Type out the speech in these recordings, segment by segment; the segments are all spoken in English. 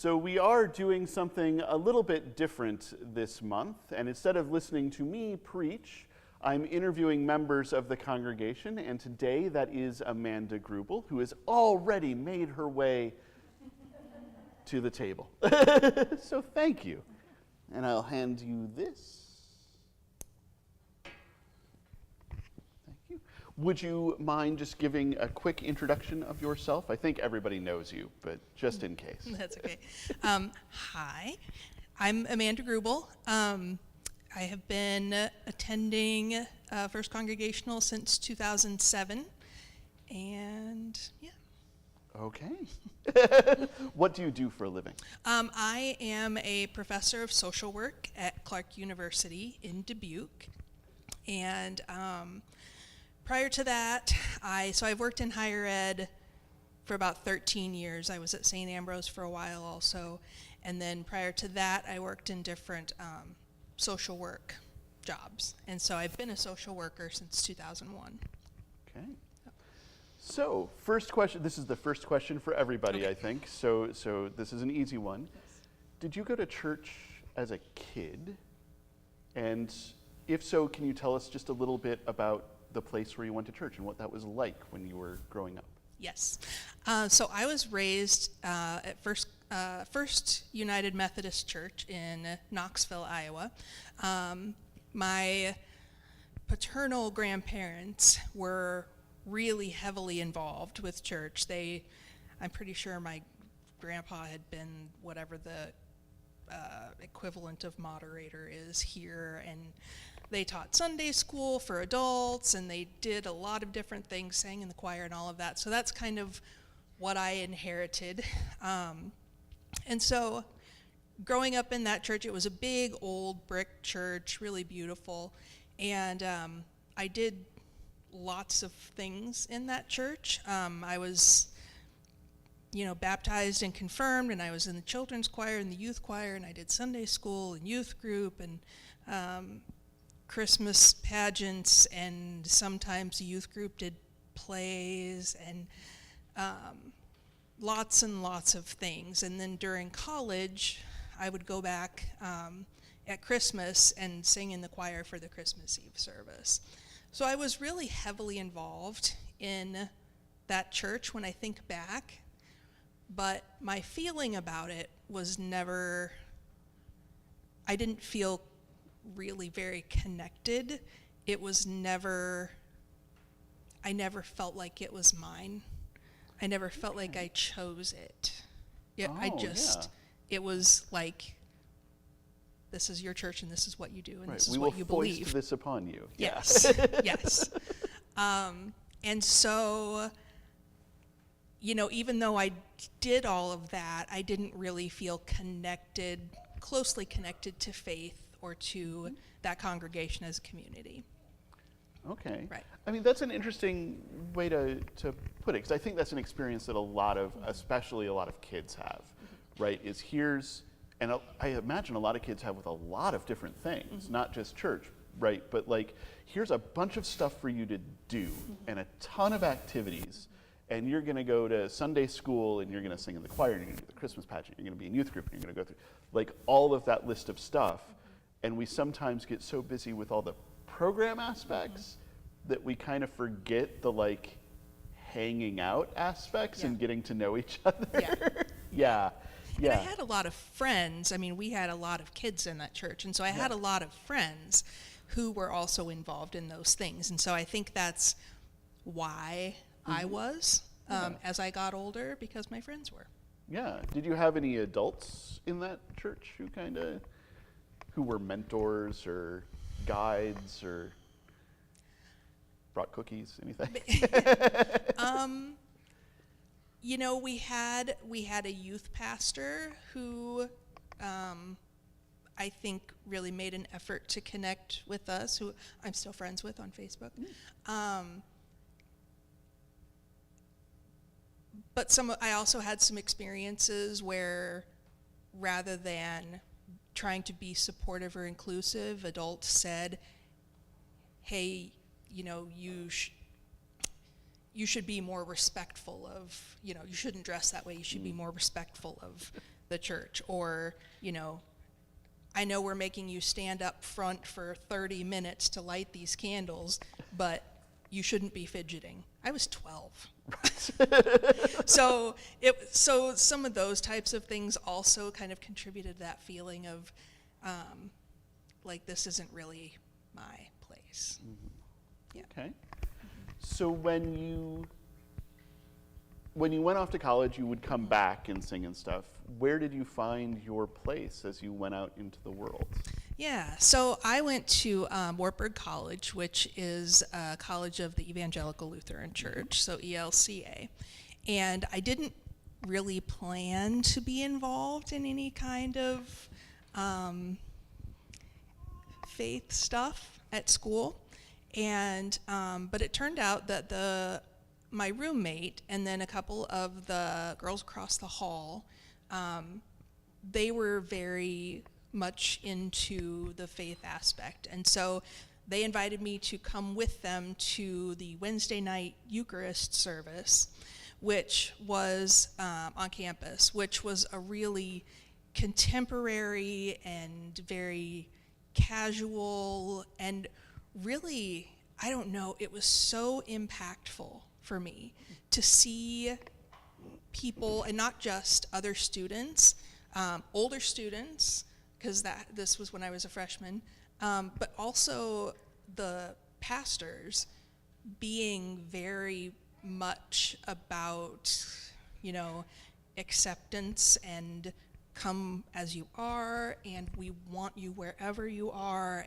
So we are doing something a little bit different this month, and instead of listening to me preach, I'm interviewing members of the congregation, and today that is Amanda Greubel, who has already made her way to the table. So thank you. And I'll hand you this. Thank you. Would you mind just giving a quick introduction of yourself? I think everybody knows you, but just in case. That's okay. Hi, I'm Amanda Greubel. I have been attending First Congregational since 2007, and yeah. Okay. What do you do for a living? I am a professor of social work at Clark University in Dubuque, and prior to that, I've worked in higher ed for about 13 years. I was at St. Ambrose for a while also, and then prior to that, I worked in different social work jobs, and so I've been a social worker since 2001. Okay. So, first question, this is the first question for everybody, Okay. I think, so this is an easy one. Yes. Did you go to church as a kid? And if so, can you tell us just a little bit about the place where you went to church and what that was like when you were growing up? Yes. So I was raised at First United Methodist Church in Knoxville, Iowa. My paternal grandparents were really heavily involved with church. I'm pretty sure my grandpa had been whatever the equivalent of moderator is here, and they taught Sunday school for adults, and they did a lot of different things, sang in the choir and all of that. So that's kind of what I inherited. And so growing up in that church, it was a big old brick church, really beautiful. And I did lots of things in that church. I was, baptized and confirmed, and I was in the children's choir and the youth choir, and I did Sunday school and youth group and Christmas pageants, and sometimes the youth group did plays and lots and lots of things. And then during college, I would go back at Christmas and sing in the choir for the Christmas Eve service. So I was really heavily involved in that church when I think back, but my feeling about it was I didn't feel really very connected. I never felt like it was mine. I never felt like I chose it. It was like, this is your church and this is what you do and Right. this is we what you will believe. foist this upon you. Yes, yes. And so, even though I did all of that, I didn't really feel closely connected to faith or to that congregation as a community. Okay. Right. I mean, that's an interesting way to put it, because I think that's an experience that especially a lot of kids have, right? And I imagine a lot of kids have with a lot of different things, not just church, right? But here's a bunch of stuff for you to do and a ton of activities, and you're going to go to Sunday school and you're going to sing in the choir and you're going to do the Christmas pageant, you're going to be in youth group and you're going to go through all of that list of stuff. And we sometimes get so busy with all the program aspects that we kind of forget the hanging out aspects and getting to know each other. Yeah. And I had a lot of friends. I mean, we had a lot of kids in that church, and so I had a lot of friends who were also involved in those things. And so I think that's why I was as I got older, because my friends were. Yeah. Did you have any adults in that church who were mentors or guides or brought cookies, anything? We had a youth pastor who I think really made an effort to connect with us, who I'm still friends with on Facebook. But I also had some experiences where, rather than trying to be supportive or inclusive, adults said, hey, you should be more respectful of, you shouldn't dress that way, you should be more respectful of the church, or, I know we're making you stand up front for 30 minutes to light these candles, but you shouldn't be fidgeting. I was 12. So some of those types of things also kind of contributed to that feeling of like, this isn't really my place. Yeah. Okay. So when you went off to college, you would come back and sing and stuff. Where did you find your place as you went out into the world? Yeah, so I went to Wartburg College, which is a college of the Evangelical Lutheran Church, so ELCA. And I didn't really plan to be involved in any kind of faith stuff at school. And but it turned out that my roommate and then a couple of the girls across the hall, they were very much into the faith aspect. And so they invited me to come with them to the Wednesday night Eucharist service, which was on campus, which was a really contemporary and very casual and really, I don't know, it was so impactful for me to see people, and not just other students, older students, because this was when I was a freshman, but also the pastors being very much about, acceptance and come as you are, and we want you wherever you are,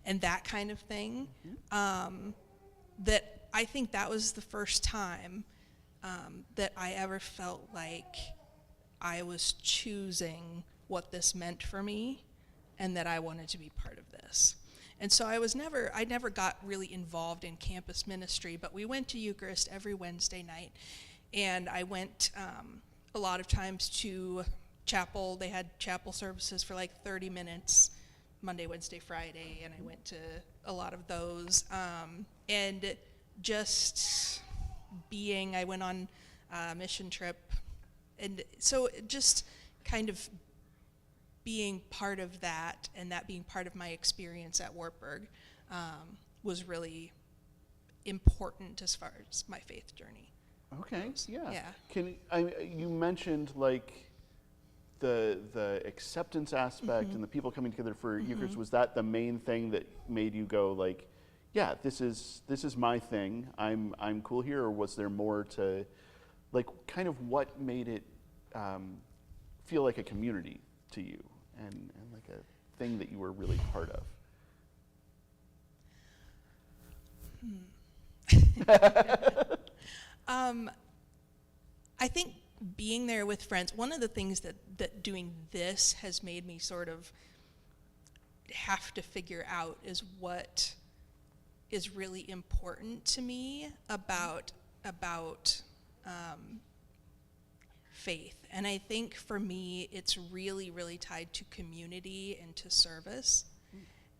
and that kind of thing. That I think that was the first time that I ever felt like I was choosing what this meant for me, and that I wanted to be part of this. And so I never got really involved in campus ministry, but we went to Eucharist every Wednesday night, and I went a lot of times to chapel. They had chapel services for like 30 minutes, Monday, Wednesday, Friday, and I went to a lot of those. And just I went on a mission trip, and so just kind of being part of that, and that being part of my experience at Wartburg was really important as far as my faith journey. Okay, yeah. Yeah. You mentioned like the acceptance aspect and the people coming together for Eucharist. Was that the main thing that made you go like, yeah, this is my thing, I'm cool here? Or was there more to, like, kind of what made it feel like a community to you, and like a thing that you were really part of? I think being there with friends, one of the things that doing this has made me sort of have to figure out is what is really important to me about faith. And I think for me, it's really, really tied to community and to service.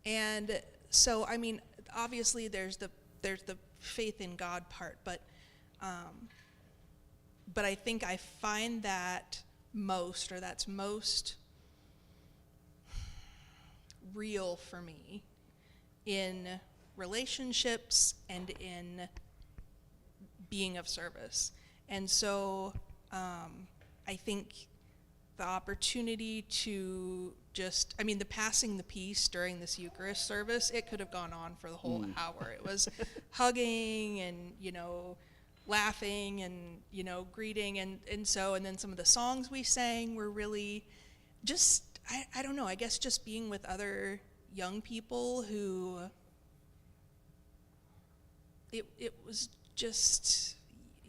And so, I mean, obviously there's the faith in God part, but I think I find that that's most real for me in relationships and in being of service. And so I think the opportunity to the passing the peace during this Eucharist service, it could have gone on for the whole hour. It was hugging and, laughing and, greeting. And then some of the songs we sang were really just, I don't know, I guess just being with other young people who, it was just,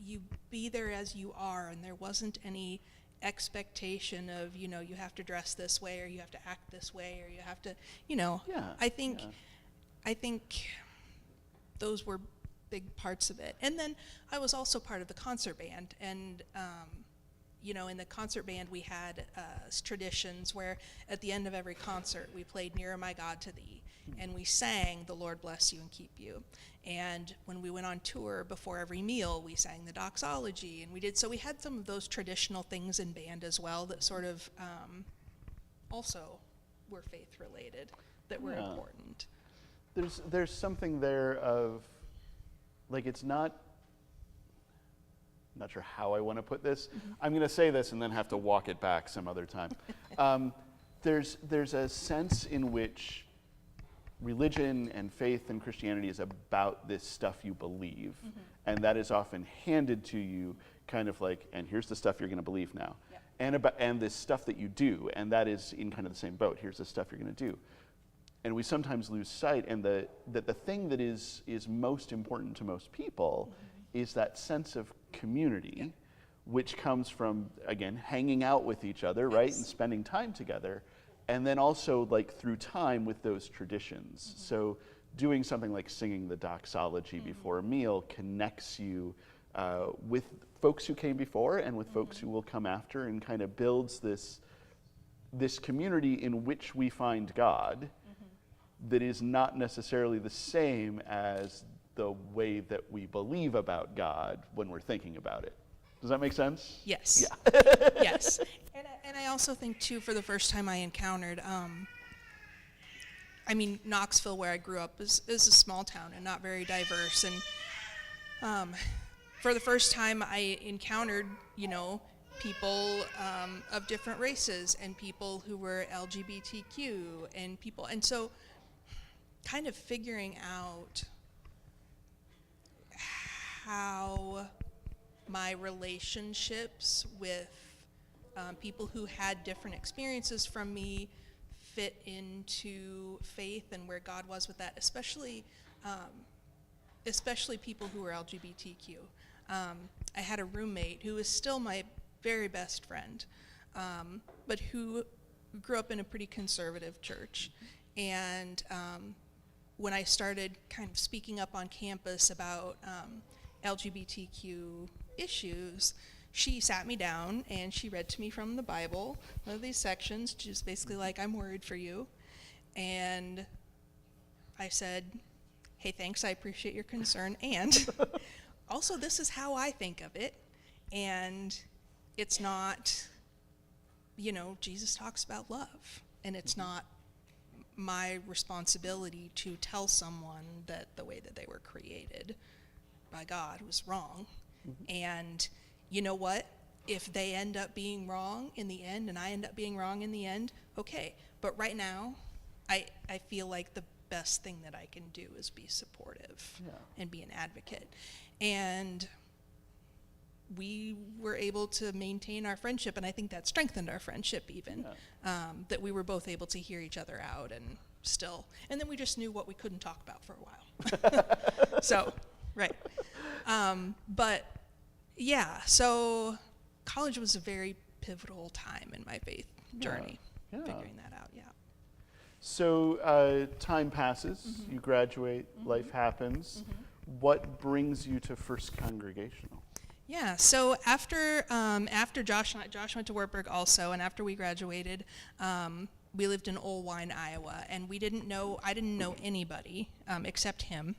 you be there as you are, and there wasn't any expectation of, you have to dress this way, or you have to act this way, or you have to, I think those were big parts of it. And then I was also part of the concert band, and in the concert band we had traditions where at the end of every concert we played Nearer My God to Thee. and we sang "The Lord Bless You and Keep You." And when we went on tour, before every meal, we sang the doxology, and we had some of those traditional things in band as well that sort of also were faith related, that were important. There's something there of, like, it's not, I'm not sure how I want to put this. I'm going to say this and then have to walk it back some other time. There's a sense in which religion and faith and Christianity is about this stuff you believe, and that is often handed to you kind of like, and here's the stuff you're going to believe now. Yep. And this stuff that you do, and that is in kind of the same boat. Here's the stuff you're going to do. And we sometimes lose sight, and that the thing that is most important to most people is that sense of community, which comes from, again, hanging out with each other, right, and spending time together, and then also, like, through time with those traditions. So doing something like singing the doxology before a meal connects you with folks who came before and with folks who will come after, and kind of builds this community in which we find God that is not necessarily the same as the way that we believe about God when we're thinking about it. Does that make sense? Yes. Yeah. Yes. And I also think, too, for the first time I encountered, Knoxville, where I grew up, is a small town and not very diverse. And for the first time I encountered, people of different races, and people who were LGBTQ, and so kind of figuring out how my relationships with people who had different experiences from me fit into faith, and where God was with that, especially people who were LGBTQ. I had a roommate who is still my very best friend, but who grew up in a pretty conservative church. And when I started kind of speaking up on campus about LGBTQ issues, she sat me down and she read to me from the Bible, one of these sections, just basically like, "I'm worried for you." And I said, "Hey, thanks, I appreciate your concern. And also, this is how I think of it. And it's not, Jesus talks about love. And it's not my responsibility to tell someone that the way that they were created by God was wrong. And you know what? If they end up being wrong in the end, and I end up being wrong in the end, okay. But right now, I feel like the best thing that I can do is be supportive and be an advocate." And we were able to maintain our friendship, and I think that strengthened our friendship even, that we were both able to hear each other out, and then we just knew what we couldn't talk about for a while. So, right. But yeah, so college was a very pivotal time in my faith journey, figuring that out, So time passes, you graduate, life happens. What brings you to First Congregational? Yeah, so after Josh went to Wartburg also, and after we graduated, we lived in Olwine, Iowa, and I didn't know anybody except him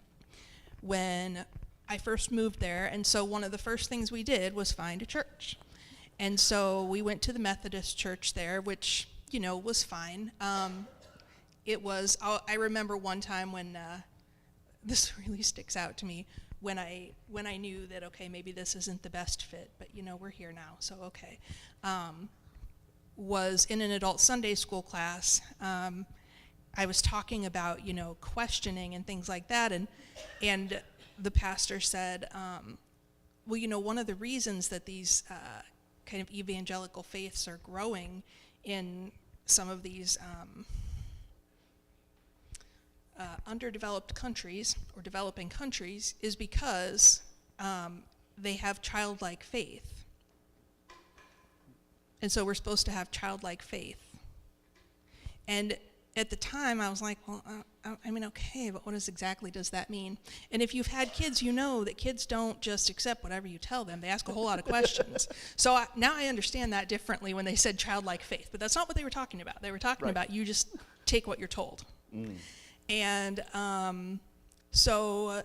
when I first moved there. And so one of the first things we did was find a church. And so we went to the Methodist church there, which, was fine. I remember one time when, this really sticks out to me, when I knew that, okay, maybe this isn't the best fit, but we're here now, so okay. Was in an adult Sunday school class. I was talking about, questioning and things like that, and the pastor said, well, one of the reasons that these kind of evangelical faiths are growing in some of these underdeveloped countries or developing countries is because they have childlike faith. And so we're supposed to have childlike faith. And at the time, I was like, well, okay, but what exactly does that mean? And if you've had kids, you know that kids don't just accept whatever you tell them. They ask a whole lot of questions. So now I understand that differently when they said childlike faith. But that's not what they were talking about. They were talking about you just take what you're told. And so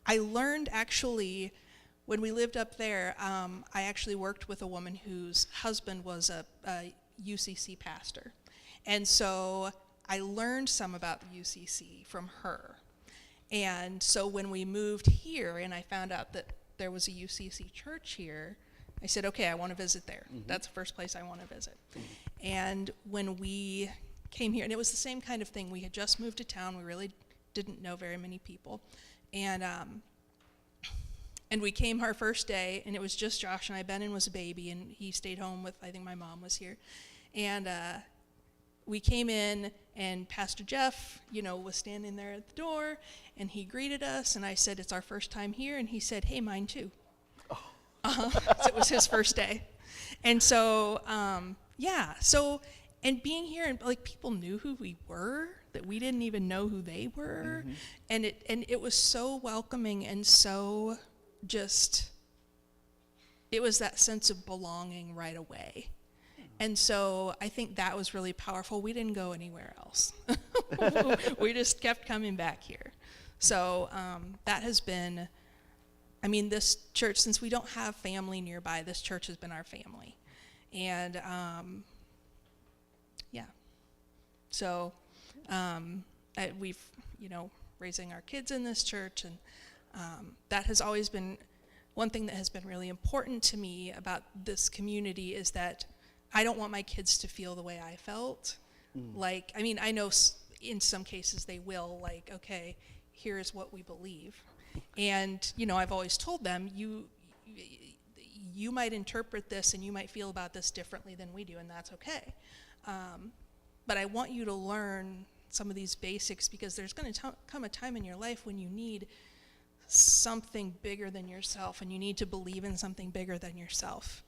I learned actually, when we lived up there, I actually worked with a woman whose husband was a UCC pastor. And so I learned some about the UCC from her. And so when we moved here and I found out that there was a UCC church here, I said, okay, I want to visit there. That's the first place I want to visit. And when we came here, and it was the same kind of thing. We had just moved to town. We really didn't know very many people. And we came our first day, and it was just Josh and I. Benin was a baby, and he stayed home with, I think my mom was here. And we came in, and Pastor Jeff, was standing there at the door, and he greeted us, and I said, it's our first time here, and he said, hey, mine too. So it was his first day. And so, and being here, and like people knew who we were, that we didn't even know who they were. And it was so welcoming and so just, it was that sense of belonging right away. And so I think that was really powerful. We didn't go anywhere else. We just kept coming back here. So that has been, this church, since we don't have family nearby, this church has been our family. And so we've, raising our kids in this church, and that has always been one thing that has been really important to me about this community, is that I don't want my kids to feel the way I felt. I know in some cases they will, like, okay, here's what we believe. And, I've always told them, you might interpret this and you might feel about this differently than we do, and that's okay. But I want you to learn some of these basics, because there's going to come a time in your life when you need something bigger than yourself, and you need to believe in something bigger than yourself.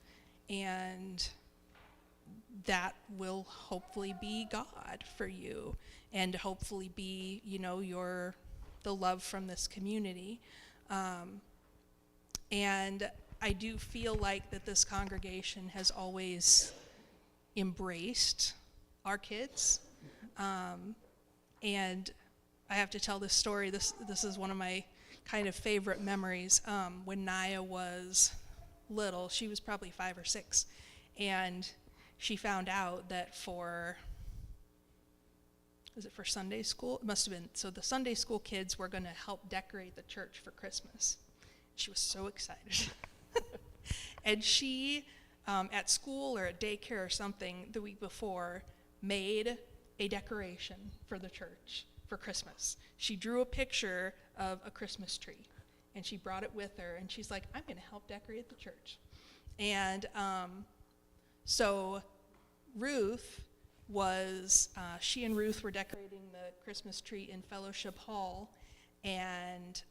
And that will hopefully be God for you, and hopefully be, the love from this community. And I do feel like that this congregation has always embraced our kids. And I have to tell this story. This is one of my kind of favorite memories. When Naya was little, she was probably 5 or 6, and she found out that for Sunday school? It must have been. So the Sunday school kids were going to help decorate the church for Christmas. She was so excited. And she, at school or at daycare or something, the week before, made a decoration for the church for Christmas. She drew a picture of a Christmas tree, and she brought it with her, and she's like, I'm going to help decorate the church. And so Ruth was, she and Ruth were decorating the Christmas tree in Fellowship Hall, and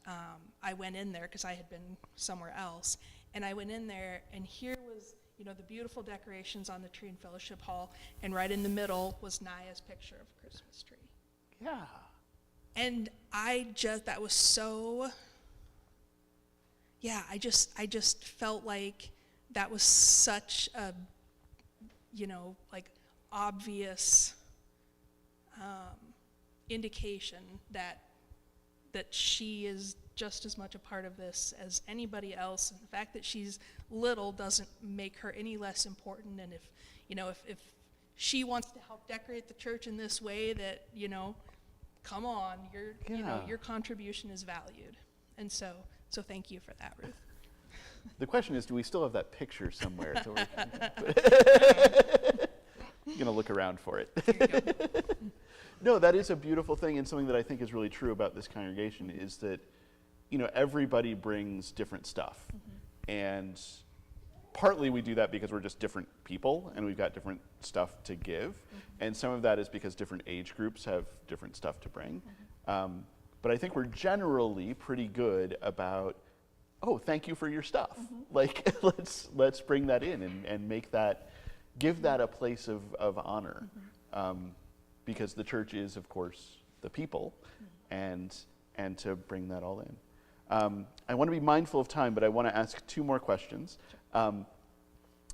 I went in there because I had been somewhere else, and I went in there, and here was, the beautiful decorations on the tree in Fellowship Hall, and right in the middle was Naya's picture of a Christmas tree. Yeah. And that was so, I just felt like that was such a, obvious indication that she is just as much a part of this as anybody else, and the fact that she's little doesn't make her any less important. And if she wants to help decorate the church in this way, that come on, your contribution is valued. And so thank you for that, Ruth. The question is, do we still have that picture somewhere? So I'm going to look around for it. There you go. No, that is a beautiful thing, and something that I think is really true about this congregation is that, everybody brings different stuff. And partly we do that because we're just different people, and we've got different stuff to give. And some of that is because different age groups have different stuff to bring. But I think we're generally pretty good about, oh, thank you for your stuff. Like, let's bring that in and make that, give that a place of honor. Because the church is, of course, the people, and to bring that all in. I want to be mindful of time, but I want to ask 2 more questions.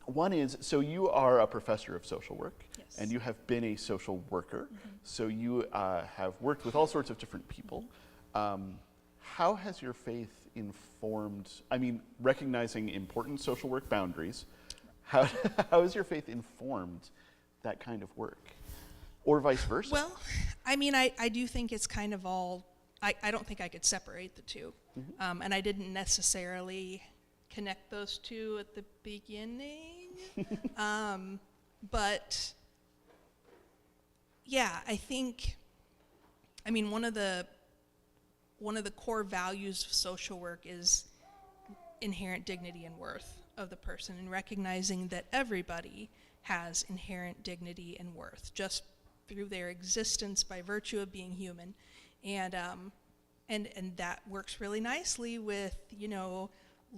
One is, so you are a professor of social work. Yes. and you have been a social worker, so you have worked with all sorts of different people. How has your faith informed, I mean, recognizing important social work boundaries, how has your faith informed that kind of work? Or vice versa? Well, I mean, I do think it's kind of all, I don't think I could separate the two. And I didn't necessarily connect those two at the beginning. But yeah, I think, I mean, one of the core values of social work is inherent dignity and worth of the person, and recognizing that everybody has inherent dignity and worth just through their existence by virtue of being human. And that works really nicely with, you know,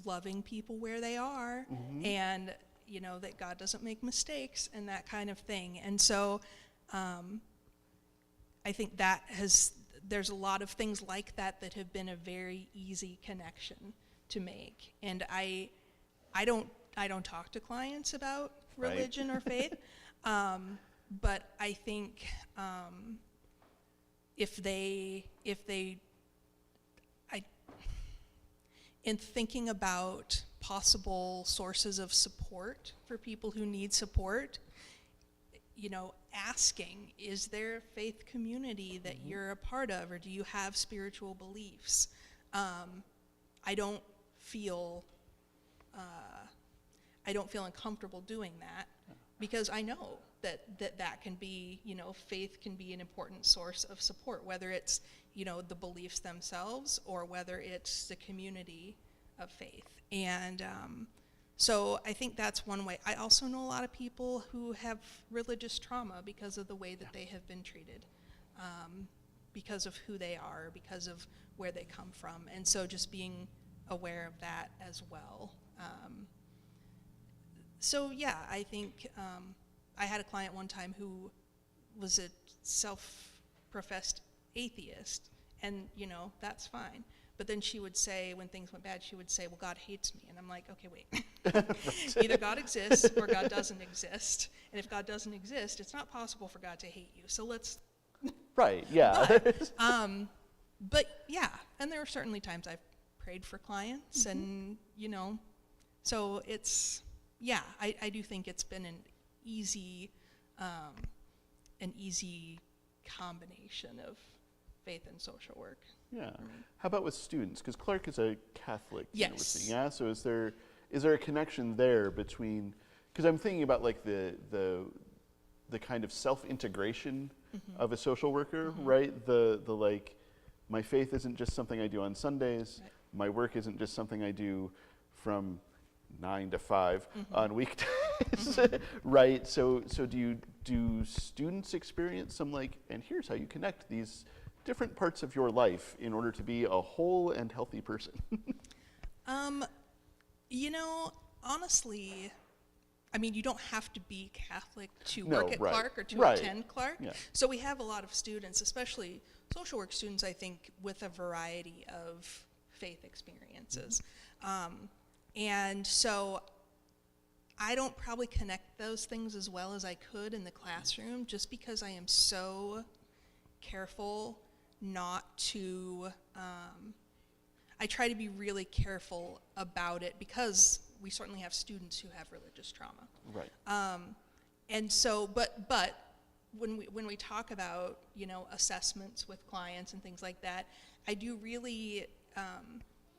loving people where they are, and, you know, that God doesn't make mistakes and that kind of thing. And so I think there's a lot of things like that that have been a very easy connection to make. And I don't talk to clients about religion or faith, but I think in thinking about possible sources of support for people who need support, you know, asking, is there a faith community that you're a part of, or do you have spiritual beliefs? I don't feel uncomfortable doing that, because I know that can be, you know, faith can be an important source of support, whether it's, you know, the beliefs themselves or whether it's the community of faith. And so I think that's one way. I also know a lot of people who have religious trauma because of the way that they have been treated, because of who they are, because of where they come from. And so just being aware of that as well. So yeah, I think I had a client one time who was a self-professed atheist, and, you know, that's fine. But then she would say, when things went bad, she would say, well, God hates me. And I'm like, okay, wait. Either God exists or God doesn't exist. And if God doesn't exist, it's not possible for God to hate you. So let's... Right, yeah. But yeah, and there are certainly times I've prayed for clients, and, you know, so it's, yeah, I do think it's been an easy combination of faith and social work. Yeah. How about with students? Because Clark is a Catholic university. Yes. Yeah. So is there a connection there between? Because I'm thinking about like the kind of self-integration of a social worker, right? The like, my faith isn't just something I do on Sundays. Right. My work isn't just something I do from 9 to 5 on weekdays, right? So do students experience some like, and here's how you connect these different parts of your life in order to be a whole and healthy person? You know, honestly, I mean, you don't have to be Catholic to No, work at right. Clark or to Right. attend Clark. Yeah. So we have a lot of students, especially social work students, I think, with a variety of faith experiences. And so I don't probably connect those things as well as I could in the classroom, just because I am so careful not to, I try to be really careful about it, because we certainly have students who have religious trauma. Right. And so, but when we talk about, you know, assessments with clients and things like that, I do really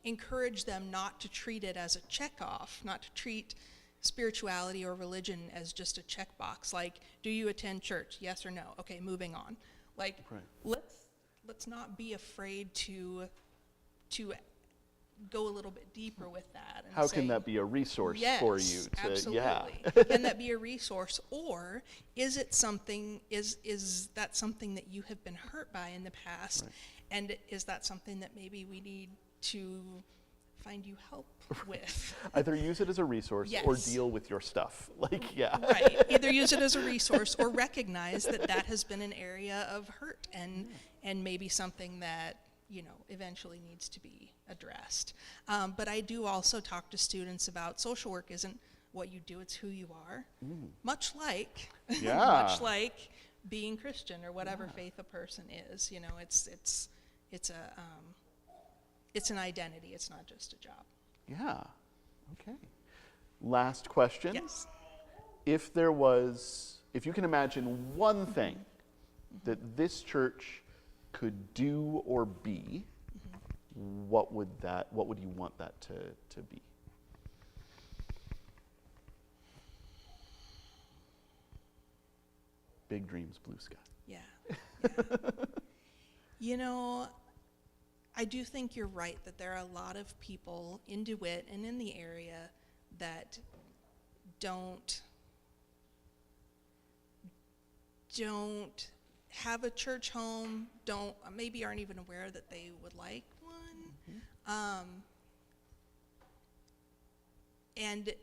encourage them not to treat it as a checkoff, not to treat spirituality or religion as just a checkbox. Like, do you attend church? Yes or no? Okay, moving on. Like, Right. let's not be afraid to go a little bit deeper with that. And How say, can that be a resource yes, for you? To, absolutely. Yeah. Can that be a resource, or is it something? Is that something that you have been hurt by in the past, Right. and is that something that maybe we need to find you help with? Either use it as a resource or Yes. deal with your stuff. Like, yeah. Right. Either use it as a resource or recognize that that has been an area of hurt, and maybe something that, you know, eventually needs to be addressed. But I do also talk to students about social work isn't what you do, it's who you are. Much like, Yeah. much like being Christian or whatever faith a person is. You know, it's an identity. It's not just a job. Yeah. Okay. Last question. Yes. If you can imagine one thing that this church could do or be, what would you want that to be? Big dreams, blue sky. Yeah. You know, I do think you're right that there are a lot of people in DeWitt and in the area that don't have a church home, maybe aren't even aware that they would like one. And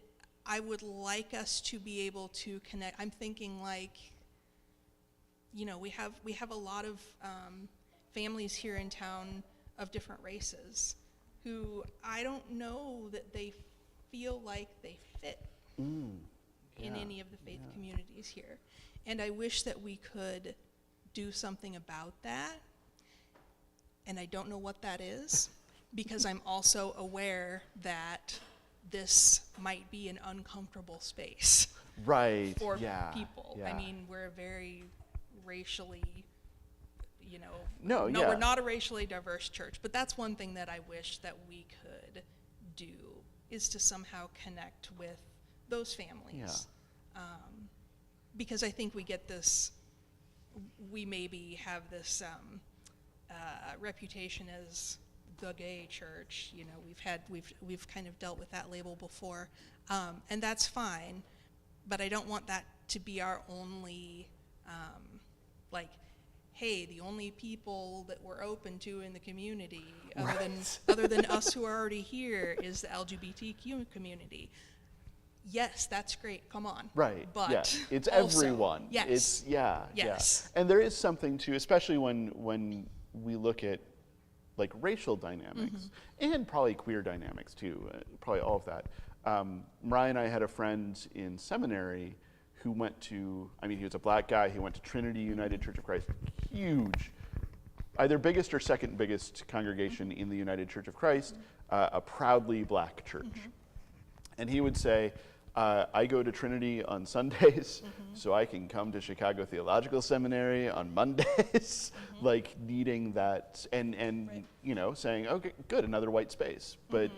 I would like us to be able to connect. I'm thinking like, you know, we have a lot of families here in town of different races who I don't know that they feel like they fit in any of the faith communities here. And I wish that we could do something about that. And I don't know what that is, because I'm also aware that this might be an uncomfortable space Right. for yeah. people. Yeah. I mean, we're very racially, you know, No, no, yeah. we're not a racially diverse church, but that's one thing that I wish that we could do, is to somehow connect with those families. Because I think we get this, we maybe have this reputation as the gay church. You know, we've kind of dealt with that label before, and that's fine, but I don't want that to be our only, like, hey, the only people that we're open to in the community, other than us who are already here, is the LGBTQ community. Yes, that's great. Come on. Right. But yeah. It's also, everyone. Yes. It's Yes. Yeah. And there is something to, especially when we look at like racial dynamics and probably queer dynamics too. Probably all of that. Mariah and I had a friend in seminary who went to, he was a black guy. He went to Trinity United Church of Christ, huge, either biggest or second biggest congregation in the United Church of Christ, a proudly black church. And he would say, I go to Trinity on Sundays so I can come to Chicago Theological Seminary on Mondays, like needing that, and Right. you know, saying, okay, good, another white space, but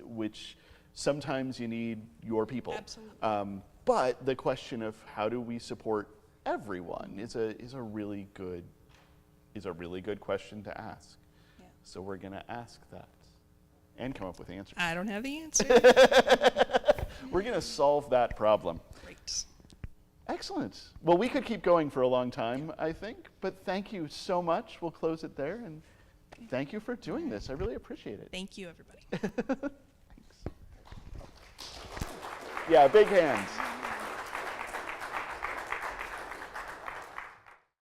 which sometimes you need your people. Absolutely. But the question of how do we support everyone is a really good question to ask. Yeah. So we're gonna ask that and come up with answers. I don't have the answer. We're going to solve that problem. Great. Excellent. Well, we could keep going for a long time, I think, but thank you so much. We'll close it there, and thank you for doing this. I really appreciate it. Thank you, everybody. Thanks. Yeah, big hands.